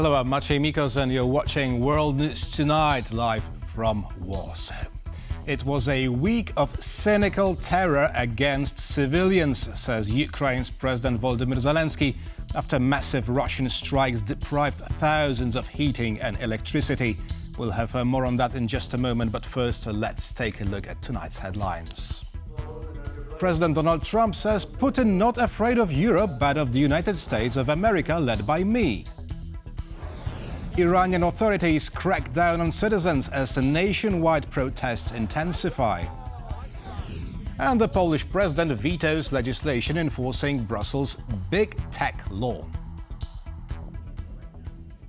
Hello, I'm Maciej Mikos and you're watching World News Tonight, live from Warsaw. It was a week of cynical terror against civilians, says Ukraine's President Volodymyr Zelensky, after massive Russian strikes deprived thousands of heating and electricity. We'll have more on that in just a moment, but first let's take a look at tonight's headlines. President Donald Trump says Putin not afraid of Europe, but of the United States of America led by me. Iranian authorities crack down on citizens as nationwide protests intensify. And the Polish president vetoes legislation enforcing Brussels' big tech law.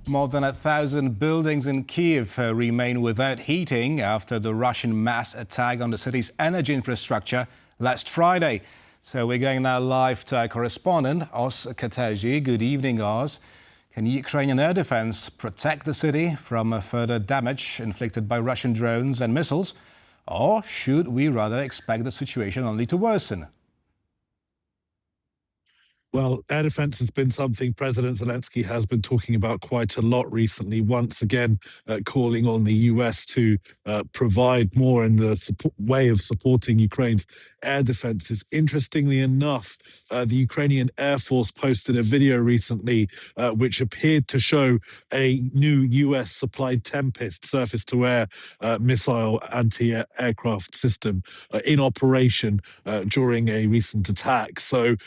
More than 1,000 buildings in Kiev remain without heating after the Russian mass attack on the city's energy infrastructure last Friday. So we're going now live to our correspondent, Os Katerzi. Good evening, Os. Can Ukrainian air defense protect the city from further damage inflicted by Russian drones and missiles? Or should we rather expect the situation only to worsen? Well, air defense has been something President Zelensky has been talking about quite a lot recently, once again calling on the US to provide more in the way of supporting Ukraine's air defenses. Interestingly enough, the Ukrainian Air Force posted a video recently which appeared to show a new US-supplied Tempest surface-to-air missile anti-aircraft system in operation during a recent attack. So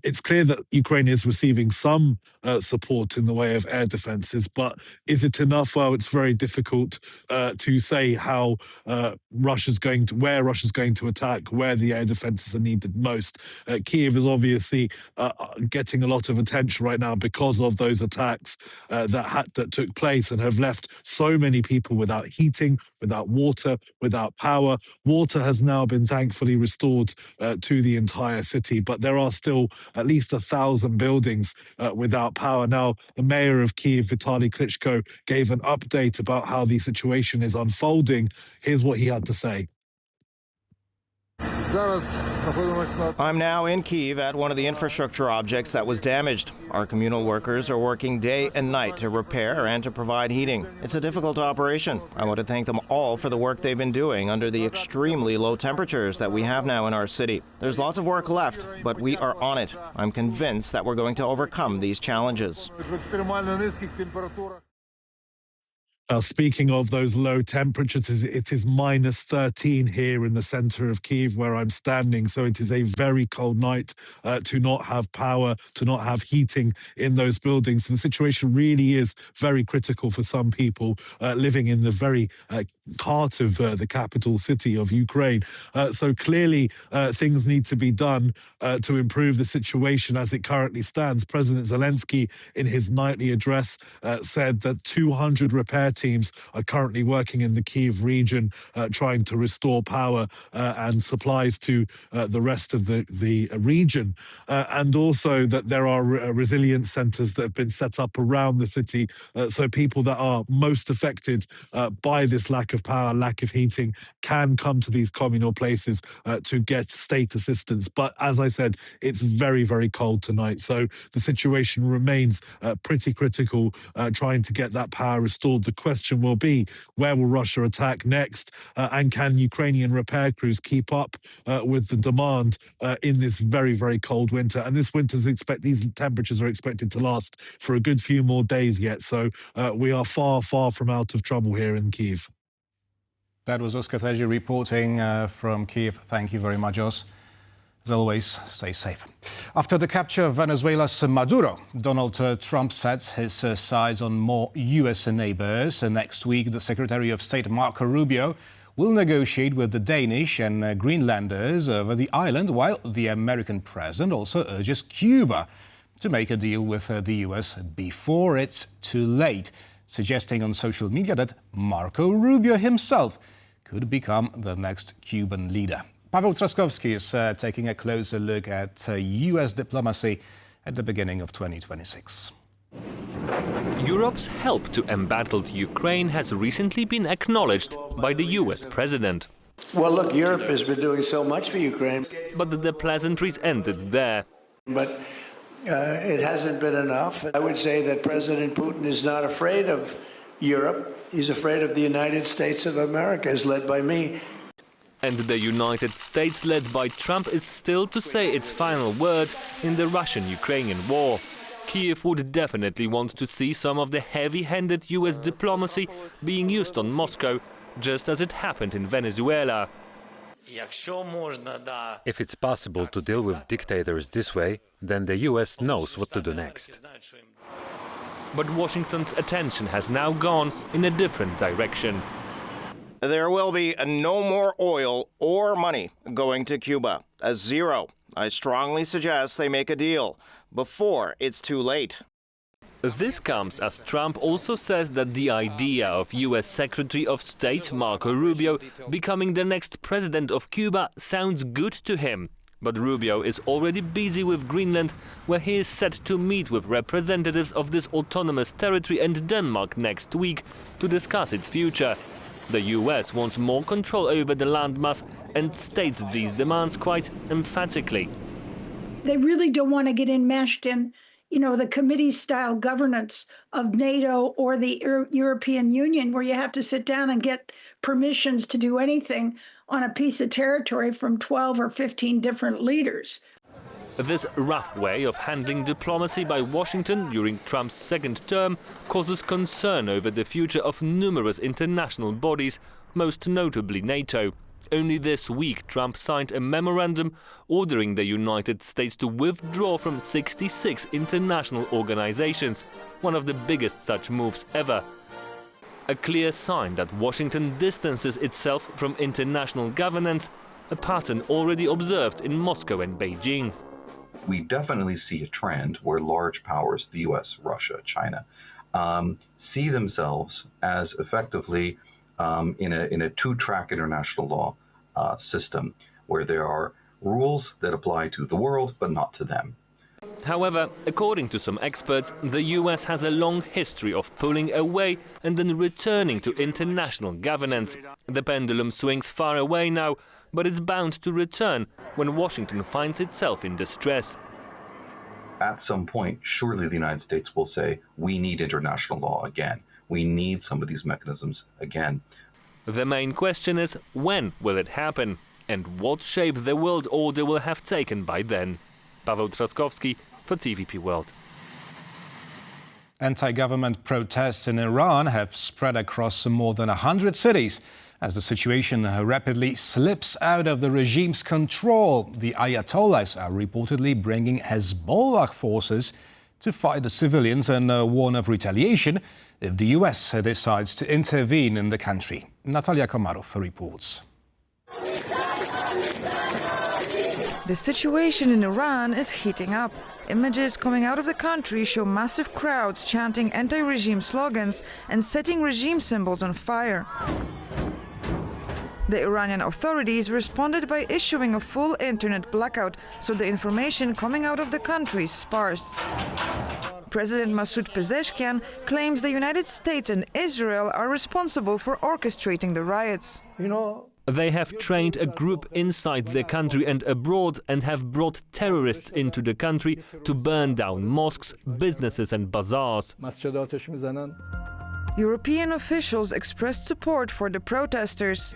it's clear that Ukraine is receiving some support in the way of air defenses, but is it enough? Well, it's very difficult to say how where Russia's going to attack, where the air defenses are needed most. Kiev is obviously getting a lot of attention right now because of those attacks that took place and have left so many people without heating, without water, without power. Water has now been thankfully restored to the entire city, but there are still at least 1,000 buildings without power. Now, the mayor of Kyiv, Vitaly Klitschko, gave an update about how the situation is unfolding. Here's what he had to say. I'm now in Kyiv at one of the infrastructure objects that was damaged. Our communal workers are working day and night to repair and to provide heating. It's a difficult operation. I want to thank them all for the work they've been doing under the extremely low temperatures that we have now in our city. There's lots of work left, but we are on it. I'm convinced that we're going to overcome these challenges. Speaking of those low temperatures, it is minus 13 here in the center of Kyiv where I'm standing. So it is a very cold night to not have power, to not have heating in those buildings. So the situation really is very critical for some people living in the very heart of the capital city of Ukraine. So clearly things need to be done to improve the situation as it currently stands. President Zelensky, in his nightly address, said that 200 repair teams are currently working in the Kyiv region trying to restore power and supplies to the rest of the region. And also that there are resilience centers that have been set up around the city so people that are most affected by this lack of power, lack of heating, can come to these communal places to get state assistance. But as I said, it's very, very cold tonight. So the situation remains pretty critical, trying to get that power restored. The question will be, where will Russia attack next? And can Ukrainian repair crews keep up with the demand in this very, very cold winter? And this these temperatures are expected to last for a good few more days yet. So we are far, far from out of trouble here in Kyiv. That was Os Katerzi reporting from Kyiv. Thank you very much, Os. As always, stay safe. After the capture of Venezuela's Maduro, Donald Trump sets his sights on more U.S. neighbors. Next week, the Secretary of State Marco Rubio will negotiate with the Danish and Greenlanders over the island, while the American president also urges Cuba to make a deal with the U.S. before it's too late, suggesting on social media that Marco Rubio himself could become the next Cuban leader. Paweł Trzaskowski is taking a closer look at U.S. diplomacy at the beginning of 2026. Europe's help to embattled Ukraine has recently been acknowledged by the U.S. president. Well, look, Europe has been doing so much for Ukraine. But the pleasantries ended there. But It hasn't been enough. I would say that President Putin is not afraid of Europe. He's afraid of the United States of America, as led by me. And the United States, led by Trump, is still to say its final word in the Russian-Ukrainian war. Kiev would definitely want to see some of the heavy-handed US diplomacy being used on Moscow, just as it happened in Venezuela. If it's possible to deal with dictators this way, then the US knows what to do next. But Washington's attention has now gone in a different direction. There will be no more oil or money going to Cuba. A zero. I strongly suggest they make a deal before it's too late. This comes as Trump also says that the idea of US Secretary of State Marco Rubio becoming the next president of Cuba sounds good to him. But Rubio is already busy with Greenland, where he is set to meet with representatives of this autonomous territory and Denmark next week to discuss its future. The US wants more control over the landmass and states these demands quite emphatically. They really don't want to get enmeshed in, the committee-style governance of NATO or the European Union, where you have to sit down and get permissions to do anything on a piece of territory from 12 or 15 different leaders. This rough way of handling diplomacy by Washington during Trump's second term causes concern over the future of numerous international bodies, most notably NATO. Only this week, Trump signed a memorandum ordering the United States to withdraw from 66 international organizations, one of the biggest such moves ever. A clear sign that Washington distances itself from international governance, a pattern already observed in Moscow and Beijing. We definitely see a trend where large powers, the US, Russia, China, see themselves as effectively in a two-track international law system where there are rules that apply to the world but not to them. However, according to some experts, the US has a long history of pulling away and then returning to international governance. The pendulum swings far away now, but it's bound to return when Washington finds itself in distress. At some point, surely the United States will say, we need international law again. We need some of these mechanisms again. The main question is, when will it happen? And what shape the world order will have taken by then? Paweł Trzaskowski for TVP World. Anti-government protests in Iran have spread across more than 100 cities. As the situation rapidly slips out of the regime's control, the ayatollahs are reportedly bringing Hezbollah forces to fight the civilians and warn of retaliation if the US decides to intervene in the country. Natalia Komarov reports. The situation in Iran is heating up. Images coming out of the country show massive crowds chanting anti-regime slogans and setting regime symbols on fire. The Iranian authorities responded by issuing a full internet blackout, so the information coming out of the country is sparse. President Masoud Pezeshkian claims the United States and Israel are responsible for orchestrating the riots. They have trained a group inside the country and abroad and have brought terrorists into the country to burn down mosques, businesses and bazaars. European officials expressed support for the protesters,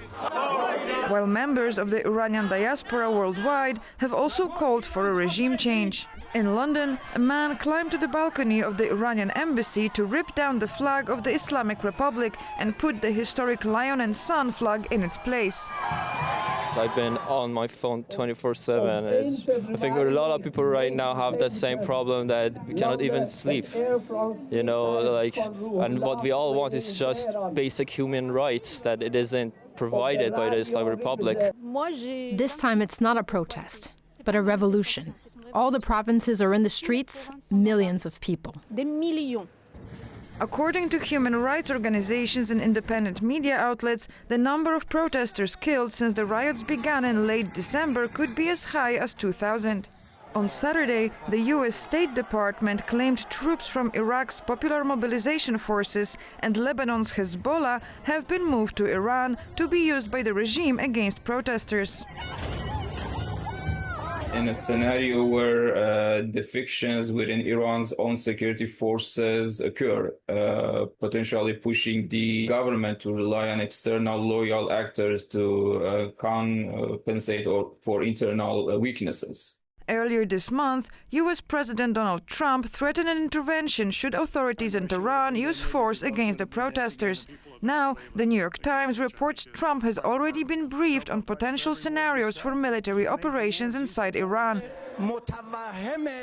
while members of the Iranian diaspora worldwide have also called for a regime change. In London, a man climbed to the balcony of the Iranian embassy to rip down the flag of the Islamic Republic and put the historic lion and sun flag in its place. I've been on my phone 24/7. I think a lot of people right now have that same problem that we cannot even sleep. And what we all want is just basic human rights that it isn't provided by the Islamic Republic. This time it's not a protest, but a revolution. All the provinces are in the streets, millions of people. According to human rights organizations and independent media outlets, the number of protesters killed since the riots began in late December could be as high as 2,000. On Saturday, the US State Department claimed troops from Iraq's Popular Mobilization Forces and Lebanon's Hezbollah have been moved to Iran to be used by the regime against protesters. in a scenario where defections within Iran's own security forces occur, potentially pushing the government to rely on external loyal actors to compensate for internal weaknesses. Earlier this month, US President Donald Trump threatened an intervention should authorities in Tehran use force against the protesters. Now, the New York Times reports Trump has already been briefed on potential scenarios for military operations inside Iran.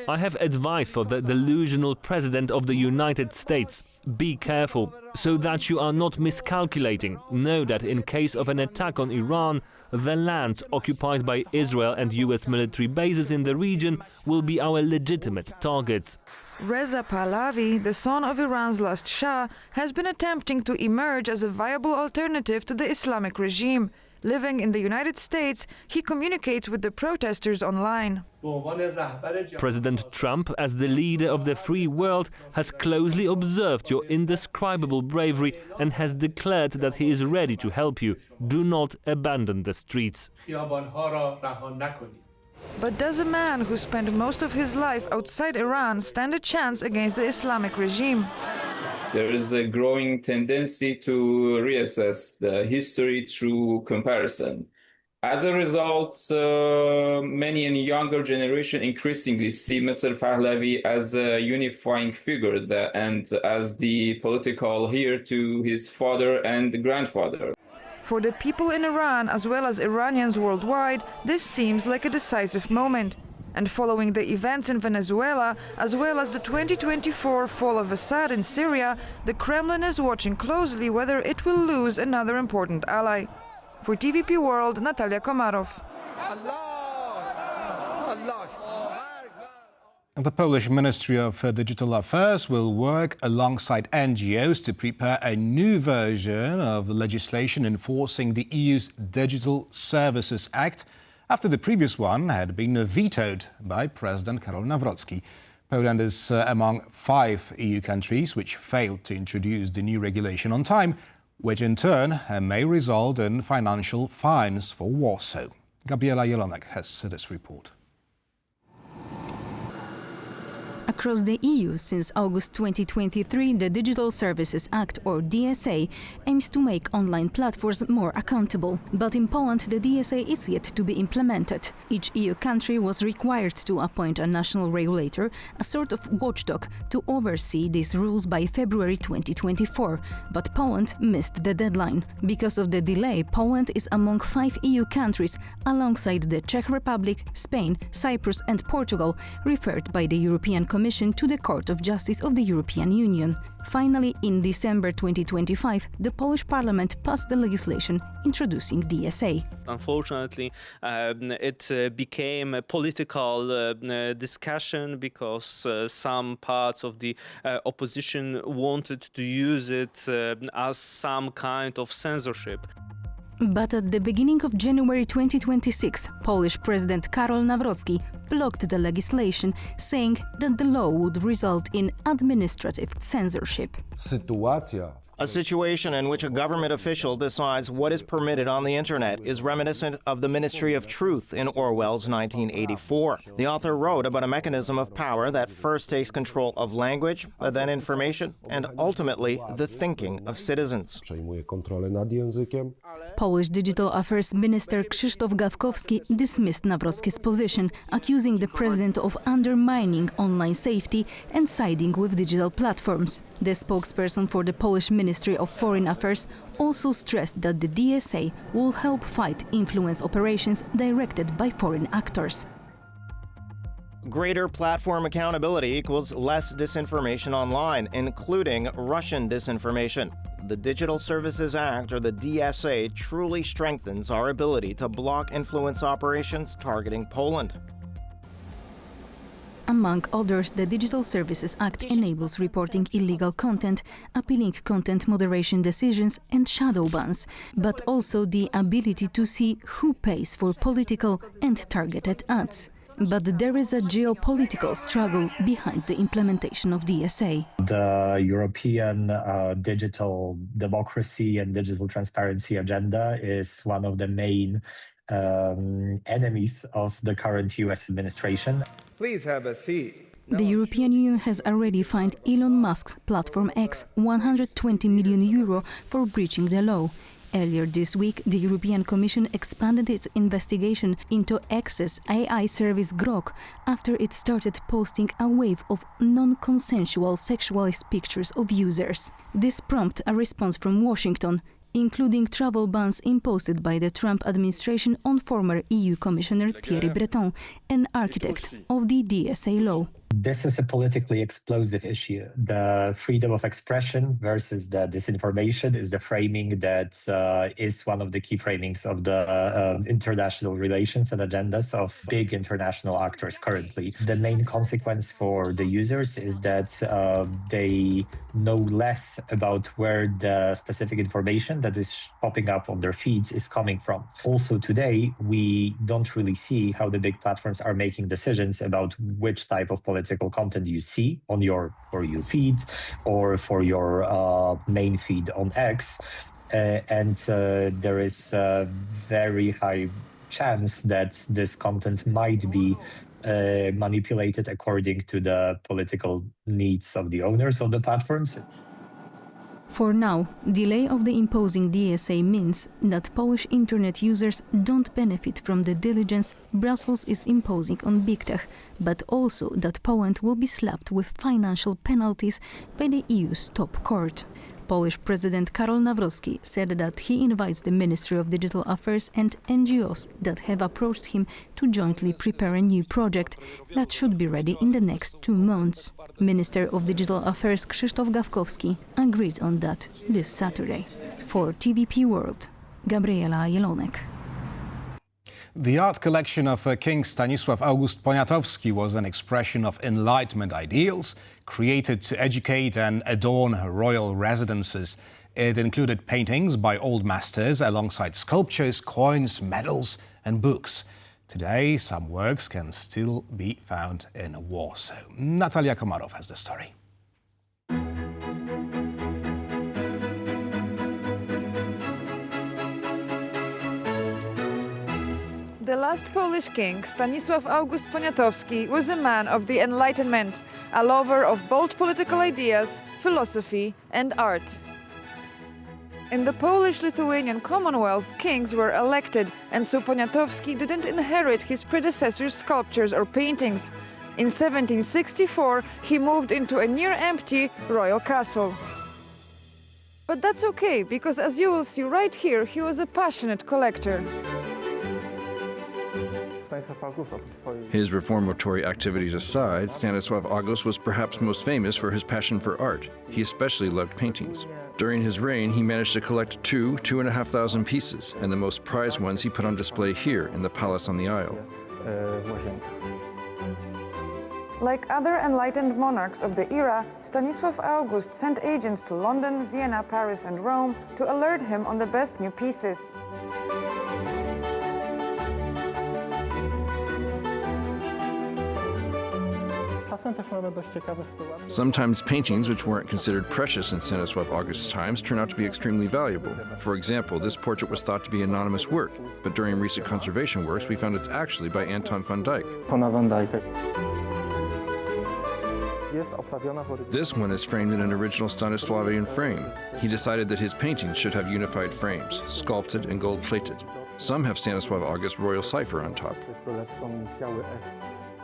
I have advice for the delusional president of the United States. Be careful, so that you are not miscalculating. Know that in case of an attack on Iran, the lands occupied by Israel and US military bases in the region will be our legitimate targets. Reza Pahlavi, the son of Iran's last Shah, has been attempting to emerge as a viable alternative to the Islamic regime. Living in the United States, he communicates with the protesters online. President Trump, as the leader of the free world, has closely observed your indescribable bravery and has declared that he is ready to help you. Do not abandon the streets. But does a man who spent most of his life outside Iran stand a chance against the Islamic regime? There is a growing tendency to reassess the history through comparison. As a result, many in the younger generation increasingly see Mr. Pahlavi as a unifying figure and as the political heir to his father and grandfather. For the people in Iran, as well as Iranians worldwide, this seems like a decisive moment. And following the events in Venezuela, as well as the 2024 fall of Assad in Syria, the Kremlin is watching closely whether it will lose another important ally. For TVP World, Natalia Komarov. The Polish Ministry of Digital Affairs will work alongside NGOs to prepare a new version of the legislation enforcing the EU's Digital Services Act, after the previous one had been vetoed by President Karol Nawrocki. Poland is among 5 EU countries which failed to introduce the new regulation on time, which in turn may result in financial fines for Warsaw. Gabriela Jelonek has this report. Across the EU since August 2023, the Digital Services Act, or DSA, aims to make online platforms more accountable. But in Poland, the DSA is yet to be implemented. Each EU country was required to appoint a national regulator, a sort of watchdog, to oversee these rules by February 2024. But Poland missed the deadline. Because of the delay, Poland is among 5 EU countries, alongside the Czech Republic, Spain, Cyprus and Portugal, referred by the European Commission to the Court of Justice of the European Union. Finally, in December 2025, the Polish Parliament passed the legislation introducing DSA. Unfortunately, it became a political discussion because some parts of the opposition wanted to use it as some kind of censorship. But at the beginning of January 2026, Polish President Karol Nawrocki blocked the legislation, saying that the law would result in administrative censorship. A situation in which a government official decides what is permitted on the internet is reminiscent of the Ministry of Truth in Orwell's 1984. The author wrote about a mechanism of power that first takes control of language, then information, and ultimately the thinking of citizens. Polish Digital Affairs Minister Krzysztof Gawkowski dismissed Nawrocki's position, accusing the president of undermining online safety and siding with digital platforms. The spokesperson for the Polish Ministry of Foreign Affairs also stressed that the DSA will help fight influence operations directed by foreign actors. Greater platform accountability equals less disinformation online, including Russian disinformation. The Digital Services Act, or the DSA, truly strengthens our ability to block influence operations targeting Poland. Among others, the Digital Services Act enables reporting illegal content, appealing content moderation decisions and shadow bans, but also the ability to see who pays for political and targeted ads. But there is a geopolitical struggle behind the implementation of DSA. The European digital democracy and digital transparency agenda is one of the main enemies of the current US administration. Please have a seat. The European Union has already fined Elon Musk's platform X €120 million for breaching the law. Earlier this week, the European Commission expanded its investigation into X's AI service Grok after it started posting a wave of non-consensual sexualized pictures of users. This prompted a response from Washington, including travel bans imposed by the Trump administration on former EU Commissioner Thierry Breton, an architect of the DSA law. This is a politically explosive issue. The freedom of expression versus the disinformation is the framing that is one of the key framings of the international relations and agendas of big international actors currently. The main consequence for the users is that they know less about where the specific information that is popping up on their feeds is coming from. Also today, we don't really see how the big platforms are making decisions about which type of political content you see on your For You feed or for your main feed on X. And there is a very high chance that this content might be manipulated according to the political needs of the owners of the platforms. For now, delay of the imposing DSA means that Polish internet users don't benefit from the diligence Brussels is imposing on Big Tech, but also that Poland will be slapped with financial penalties by the EU's top court. Polish President Karol Nawrocki said that he invites the Ministry of Digital Affairs and NGOs that have approached him to jointly prepare a new project that should be ready in the next 2 months. Minister of Digital Affairs Krzysztof Gawkowski agreed on that this Saturday. For TVP World, Gabriela Jelonek. The art collection of King Stanisław August Poniatowski was an expression of Enlightenment ideals, created to educate and adorn royal residences. It included paintings by old masters alongside sculptures, coins, medals and books. Today, some works can still be found in Warsaw. Natalia Komarow has the story. The last Polish king, Stanisław August Poniatowski, was a man of the Enlightenment, a lover of bold political ideas, philosophy and art. In the Polish-Lithuanian Commonwealth, kings were elected, and so Poniatowski didn't inherit his predecessors' sculptures or paintings. In 1764, he moved into a near-empty royal castle. But that's okay, because as you will see right here, he was a passionate collector. His reformatory activities aside, Stanisław August was perhaps most famous for his passion for art. He especially loved paintings. During his reign, he managed to collect 2,500 pieces, and the most prized ones he put on display here in the palace on the Isle. Like other enlightened monarchs of the era, Stanisław August sent agents to London, Vienna, Paris and Rome to alert him on the best new pieces. Sometimes paintings which weren't considered precious in Stanisław August's times turn out to be extremely valuable. For example, this portrait was thought to be anonymous work, but during recent conservation works we found it's actually by Anton van Dyck. This one is framed in an original Stanisławian frame. He decided that his paintings should have unified frames, sculpted and gold-plated. Some have Stanisław August's royal cipher on top.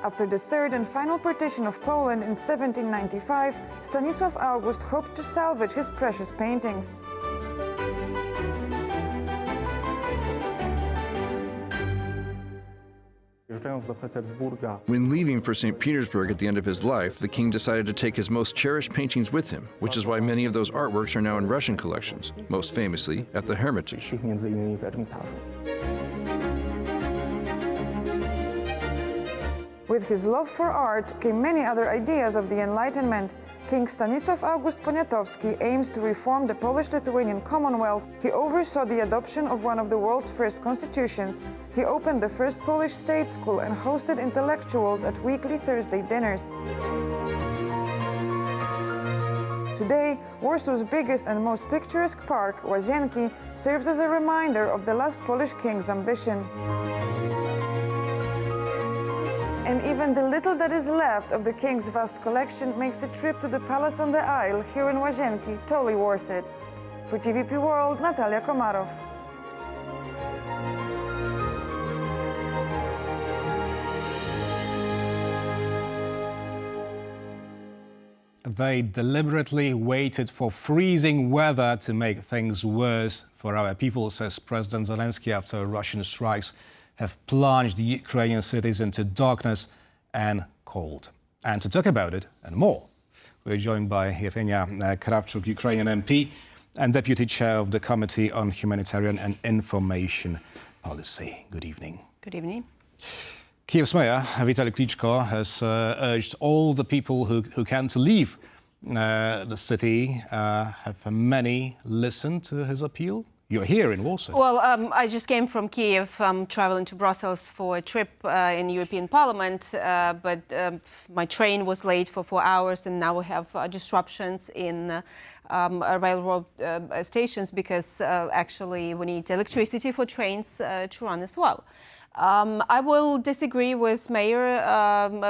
After the third and final partition of Poland in 1795, Stanisław August hoped to salvage his precious paintings. When leaving for St. Petersburg at the end of his life, the king decided to take his most cherished paintings with him, which is why many of those artworks are now in Russian collections, most famously at the Hermitage. With his love for art came many other ideas of the Enlightenment. King Stanisław August Poniatowski aimed to reform the Polish-Lithuanian Commonwealth. He oversaw the adoption of one of the world's first constitutions. He opened the first Polish state school and hosted intellectuals at weekly Thursday dinners. Today, Warsaw's biggest and most picturesque park, Łazienki, serves as a reminder of the last Polish king's ambition. And even the little that is left of the king's vast collection makes a trip to the Palace on the Isle here in Łazienki totally worth it. For TVP World, Natalia Komarow. They deliberately waited for freezing weather to make things worse for our people, says President Zelensky, after Russian strikes have plunged Ukrainian cities into darkness and cold. And to talk about it and more, we're joined by Yevgenia Kravchuk, Ukrainian MP and Deputy Chair of the Committee on Humanitarian and Information Policy. Good evening. Good evening. Kiev's mayor, Vitaly Klitschko, has urged all the people who can to leave the city. Have many listened to his appeal? You're here in Warsaw. Well, I just came from Kiev. I'm traveling to Brussels for a trip in European Parliament, but my train was late for 4 hours, and now we have disruptions in railroad stations because actually we need electricity for trains to run as well. I will disagree with Mayor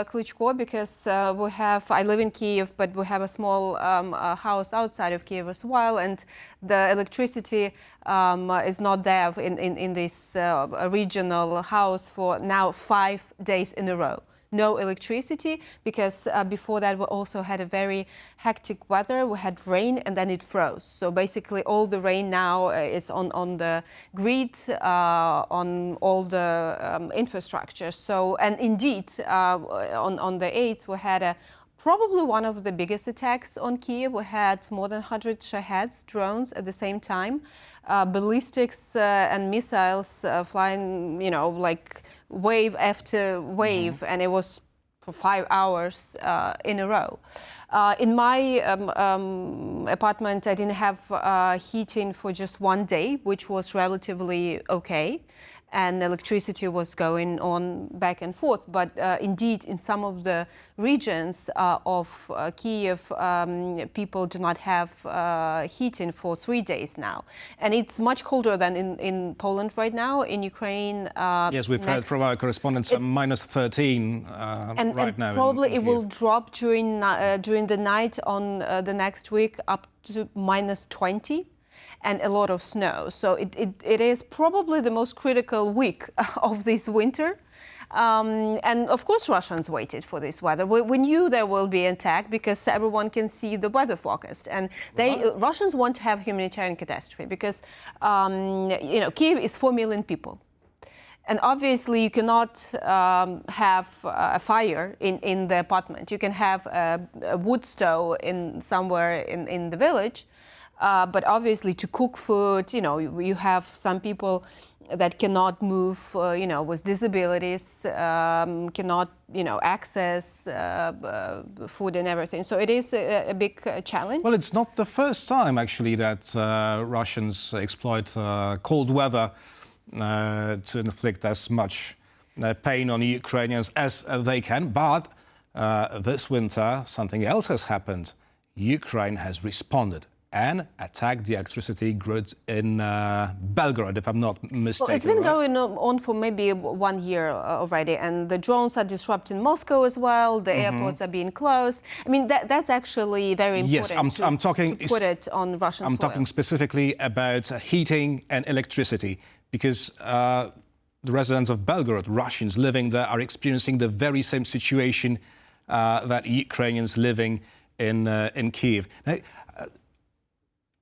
Klitschko because I live in Kiev, but we have a small house outside of Kiev as well, and the electricity is not there in this regional house for now 5 days in a row. No electricity, because before that we also had a very hectic weather. We had rain and then it froze. So basically all the rain now is on the grid, on all the infrastructure. So, and indeed, on the 8th we had probably one of the biggest attacks on Kiev. We had more than 100 Shaheds, drones at the same time, ballistics and missiles flying, you know, like wave after wave, and it was for 5 hours in a row. In my apartment, I didn't have heating for just 1 day, which was relatively okay. And electricity was going on back and forth. But indeed, in some of the regions of Kiev, people do not have heating for 3 days now. And it's much colder than in Poland right now. In Ukraine, yes, we've heard from our correspondents minus 13 right now. And probably it will drop during the night on the next week up to minus 20. And a lot of snow. So it is probably the most critical week of this winter. And of course, Russians waited for this weather. We knew there will be an attack because everyone can see the weather forecast. And Russians want to have humanitarian catastrophe because, you know, Kyiv is 4 million people. And obviously, you cannot have a fire in the apartment. You can have a wood stove somewhere in the village. But obviously, to cook food, you know, you have some people that cannot move, you know, with disabilities, cannot, you know, access food and everything. So it is a big challenge. Well, it's not the first time, actually, that Russians exploit cold weather to inflict as much pain on Ukrainians as they can. But this winter, something else has happened. Ukraine has responded and attacked the electricity grid in Belgorod, if I'm not mistaken. Well, it's been going on for maybe 1 year already, and the drones are disrupting Moscow as well. The airports are being closed. I mean, that's actually very important. Yes, to put it on Russian soil. I'm talking specifically about heating and electricity, because the residents of Belgorod, Russians living there, are experiencing the very same situation that Ukrainians living in Kyiv. Now,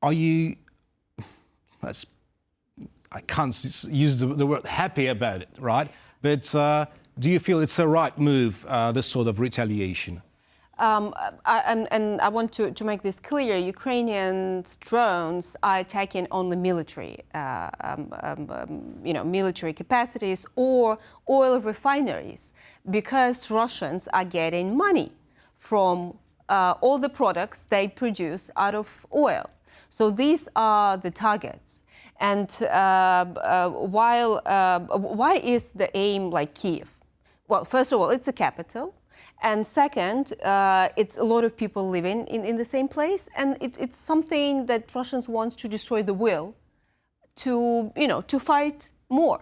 are you, I can't use the word happy about it, right? But do you feel it's a right move, this sort of retaliation? And I want to make this clear. Ukrainian drones are attacking only military, you know, military capacities or oil refineries, because Russians are getting money from all the products they produce out of oil. So these are the targets. And why is the aim like Kyiv? Well, first of all, it's a capital. And second, it's a lot of people living in the same place, and it's something that Russians want to destroy the will to, to fight more.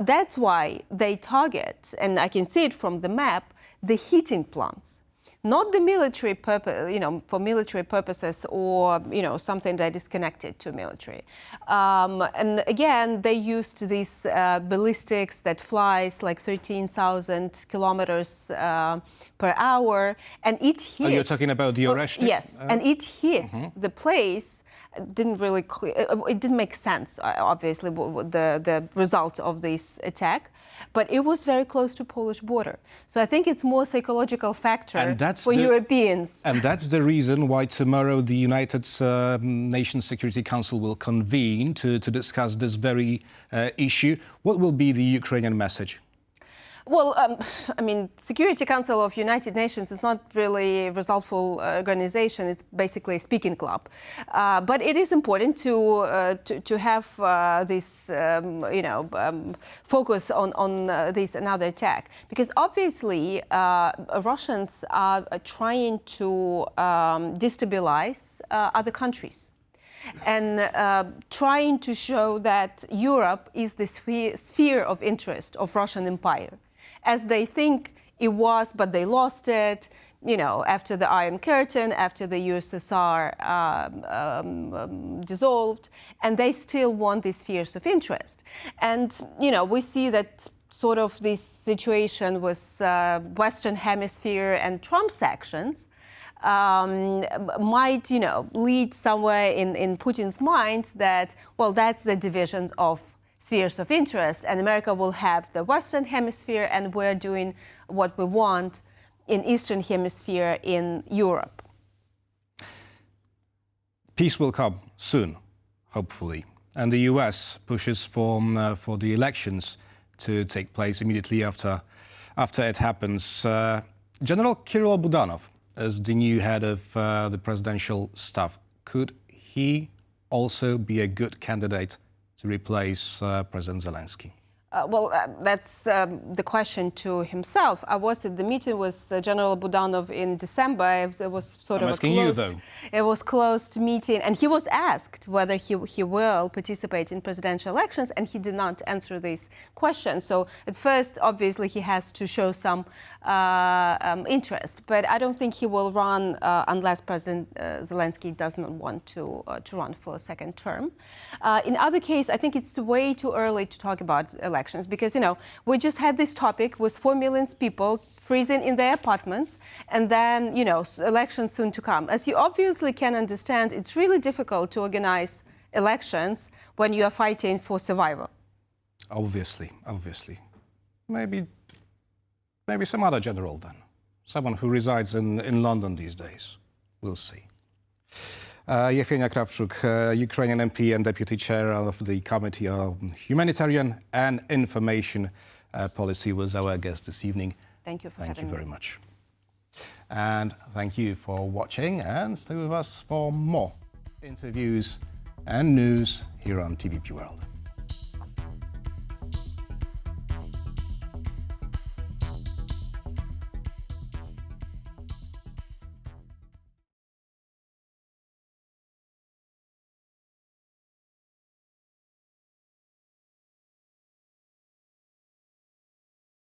That's why they target, and I can see it from the map, the heating plants. Not the military purpose, for military purposes or, something that is connected to military. And again, they used these ballistics that flies like 13,000 kilometers per hour, and it hit. Oh, you're talking about the Oreshnik? Yes, and it hit the place. It didn't make sense, obviously, the result of this attack, but it was very close to Polish border. So I think it's more psychological factor for Europeans. And that's the reason why tomorrow the United Nations Security Council will convene to discuss this very issue. What will be the Ukrainian message? Well, Security Council of United Nations is not really a resolveful organization. It's basically a speaking club. But it is important to have this, focus on this another attack. Because obviously, Russians are trying to destabilize other countries. And trying to show that Europe is the sphere of interest of Russian Empire, as they think it was, but they lost it, after the Iron Curtain, after the USSR dissolved, and they still want these spheres of interest. And, we see that sort of this situation with Western Hemisphere and Trump's actions might, lead somewhere in Putin's mind that, well, that's the division of spheres of interest, and America will have the Western Hemisphere, and we're doing what we want in Eastern Hemisphere in Europe. Peace will come soon, hopefully, and the US pushes for the elections to take place immediately after it happens. General Kirill Budanov is the new head of the presidential staff. Could he also be a good candidate to replace President Zelensky? That's the question to himself. I was at the meeting with General Budanov in December. It was sort of it was closed meeting, and he was asked whether he will participate in presidential elections, and he did not answer this question. So at first, obviously, he has to show some interest, but I don't think he will run unless President Zelensky does not want to run for a second term. In other case, I think it's way too early to talk about elections. Because, we just had this topic with 4 million people freezing in their apartments, and then, elections soon to come. As you obviously can understand, it's really difficult to organize elections when you are fighting for survival. Obviously. Maybe some other general then. Someone who resides in London these days. We'll see. Yevgenia Kravchuk, Ukrainian MP and Deputy Chair of the Committee on Humanitarian and Information Policy, was our guest this evening. Thank you for having me. Thank you very much. And thank you for watching, and stay with us for more interviews and news here on TVP World.